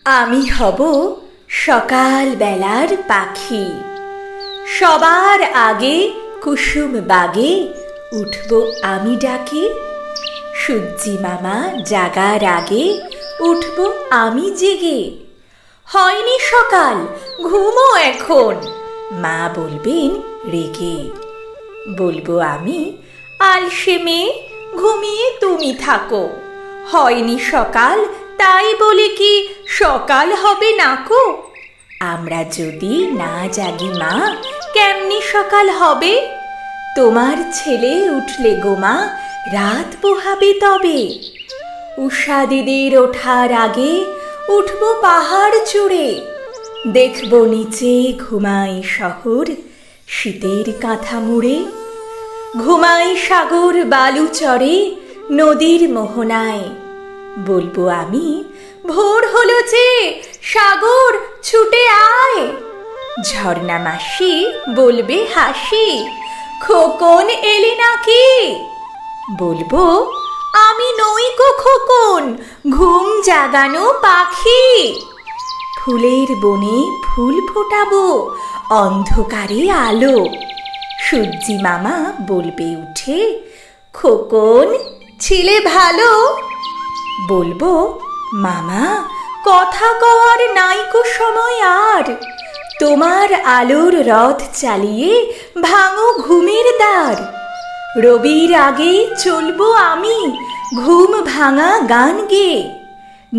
আমি হব সকাল বেলার পাখি, সবার আগে কুসুম বাগে উঠব আমি ডাকে। সূর্যি মামা জাগার আগে উঠব আমি জেগে। হয়নি সকাল, ঘুমো এখন, মা বলবেন রেগে। বলবো আমি, আলসে মেয়ে, ঘুমিয়ে তুমি থাকো। হয়নি সকাল, তাই বলে কি সকাল হবে নাকো? আমরা যদি না জাগি মা, কেমনি সকাল হবে? তোমার ছেলে উঠলে গো মা, রাত পোহাবে তবে। উষা দিদির ওঠার আগে উঠব পাহাড় চূড়ে। দেখব নিচে ঘুমাই শহর, শীতের কাঁথা মুড়ে। ঘুমাই সাগর বালু চরে, নদীর মোহনায়। বলবো আমি, ভোর হলো যে, সাগর ছুটে আয়। ঝর্ণা মাসি বলবে হাসি, খোকন এলি নাকি? বলবো, আমি নই গো খোকন, ঘুম জাগানো পাখি। ফুলের বনে ফুল ফোটাবো, অন্ধকারে আলো। সূর্যি মামা বলবে উঠে, খোকন ছিলে ভালো। বলবো, মামা কথা কওয়ার নাইকো সময় আর। তোমার আলোর রথ চালিয়ে ভাঙো ঘুমের দ্বার। রবির আগে চলবো আমি ঘুম ভাঙা গান গেয়ে।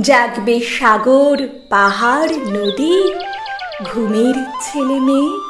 জাগবে সাগর পাহাড় নদী, ঘুমের ছেলে মেয়ে।